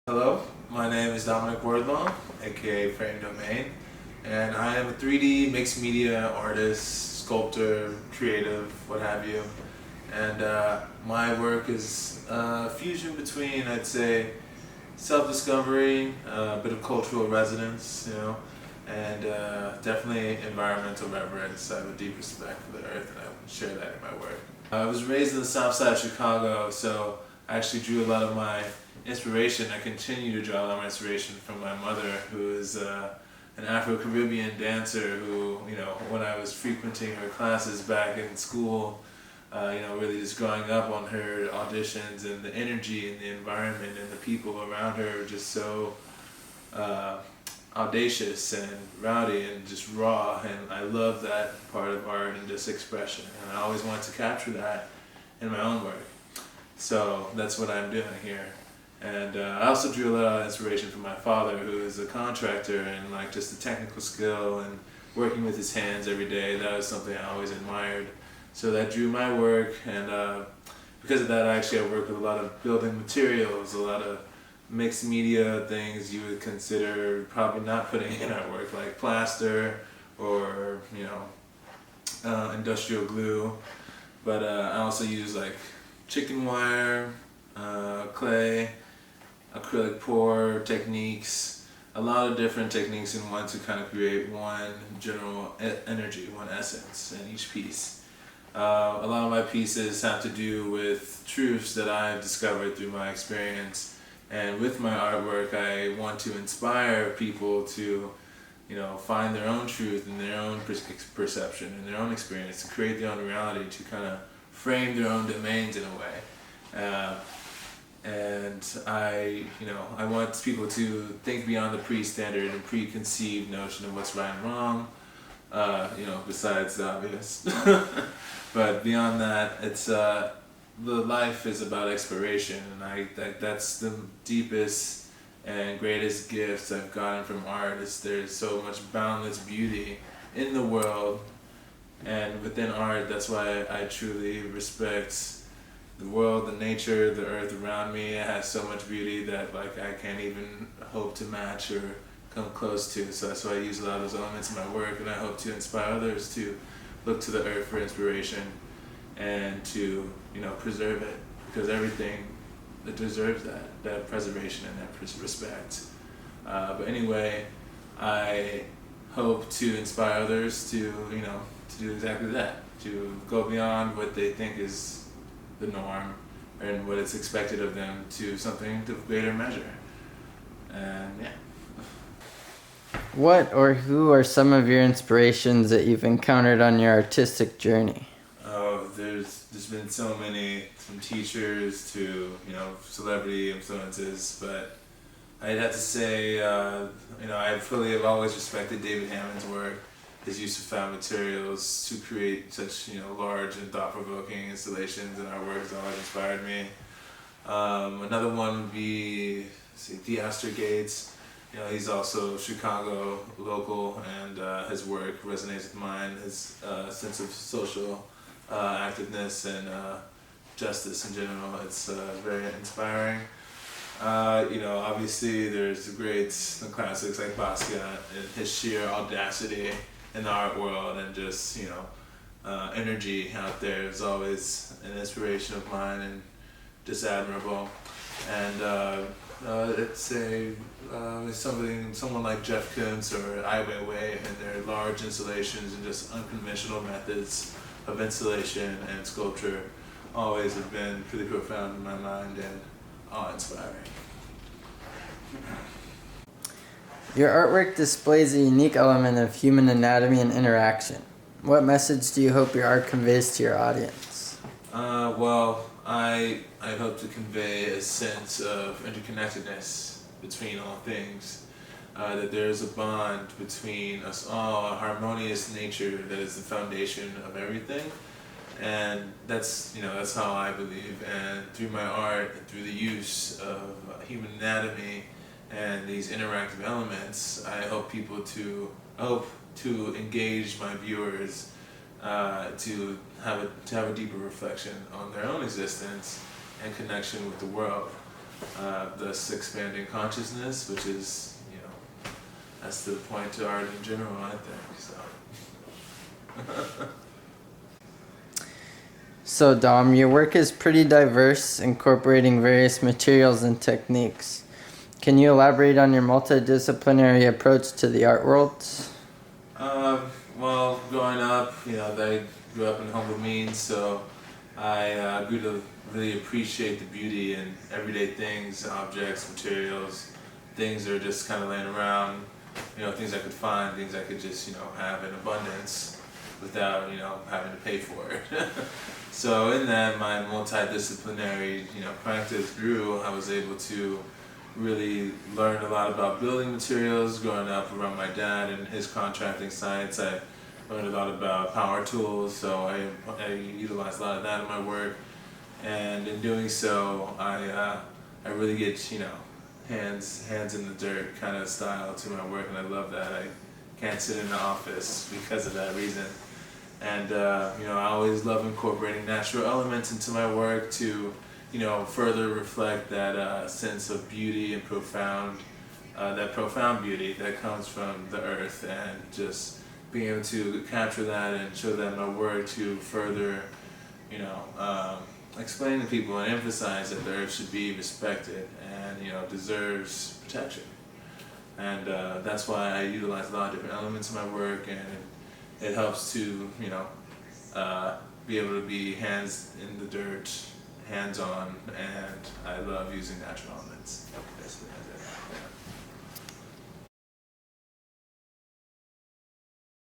Hello, my name is Dominic Wordlaw, aka Frame Domain, and I am a 3D mixed media artist, sculptor, creative, what have you. And my work is a fusion between, I'd say, self-discovery, a bit of cultural resonance, and definitely environmental reverence. I have a deep respect for the earth, and I share that in my work. I was raised in the south side of Chicago, so I actually drew a lot of my inspiration. I continue to draw a lot of my inspiration from my mother, who is an Afro-Caribbean dancer who, when I was frequenting her classes back in school, really just growing up on her auditions, and the energy and the environment and the people around her were just so audacious and rowdy and just raw, and I love that part of art and just expression, and I always wanted to capture that in my own work. So that's what I'm doing here. And I also drew a lot of inspiration from my father, who is a contractor, and just the technical skill and working with his hands every day. That was something I always admired. So that drew my work, and because of that, I work with a lot of building materials, a lot of mixed media things you would consider probably not putting in our work, like plaster or industrial glue. But I also use chicken wire, clay, acrylic pour techniques, a lot of different techniques in one to kind of create one general energy, one essence in each piece. A lot of my pieces have to do with truths that I've discovered through my experience, and with my artwork I want to inspire people to find their own truth and their own perception and their own experience, to create their own reality, to kind of frame their own domains in a way. And I want people to think beyond the pre-standard and preconceived notion of what's right and wrong, besides the obvious. But beyond that, it's the life is about exploration, and that's the deepest and greatest gifts I've gotten from art. There's so much boundless beauty in the world, and within art, that's why I truly respect the world, the nature, the earth around me. It has so much beauty that I can't even hope to match or come close to. So that's why I use a lot of those elements in my work, and I hope to inspire others to look to the earth for inspiration and to preserve it, because everything that deserves that preservation and that respect. But anyway, I hope to inspire others to to do exactly that, to go beyond what they think is the norm and what is expected of them to something of greater measure. And yeah. What or who are some of your inspirations that you've encountered on your artistic journey? Oh, there's been so many, from teachers to celebrity influences, but I'd have to say I have always respected David Hammond's work, his use of found materials to create such large and thought-provoking installations, and artwork has always inspired me. Another one would be tBAS Gates. He's also Chicago local, and his work resonates with mine. His sense of social activeness and justice in general, it's very inspiring. Obviously there's the classics like Basquiat and his sheer audacity in the art world, and just energy out there is always an inspiration of mine and just admirable. And let's say someone like Jeff Koons or Ai Weiwei and their large installations and just unconventional methods of installation and sculpture always have been pretty profound in my mind and awe-inspiring. Your artwork displays a unique element of human anatomy and interaction. What message do you hope your art conveys to your audience? Well, I hope to convey a sense of interconnectedness between all things, that there's a bond between us all, a harmonious nature that is the foundation of everything, and that's how I believe. And through my art, through the use of human anatomy and these interactive elements, I hope to engage my viewers to have a deeper reflection on their own existence and connection with the world. thus expanding consciousness, which is, that's the point to art in general, I think. So. So, Dom, your work is pretty diverse, incorporating various materials and techniques. Can you elaborate on your multidisciplinary approach to the art world? Well, growing up, I grew up in humble means, so I grew to really appreciate the beauty in everyday things, objects, materials, things that are just kind of laying around, things I could find, things I could just, have in abundance without, having to pay for it. So in that, my multidisciplinary, practice grew. I was able to really learn a lot about building materials. Growing up around my dad and his contracting sites, I learned a lot about power tools, so I utilized a lot of that in my work. And in doing so, I really get, hands in the dirt kind of style to my work, and I love that. I can't sit in the office because of that reason. And I always love incorporating natural elements into my work to, further reflect that sense of beauty and that profound beauty that comes from the earth, and just being able to capture that and show that in my work to further, explain to people and emphasize that the earth should be respected and, deserves protection. And that's why I utilize a lot of different elements in my work, and it helps to, be able to be hands in the dirt, hands-on, and I love using natural elements. Basically,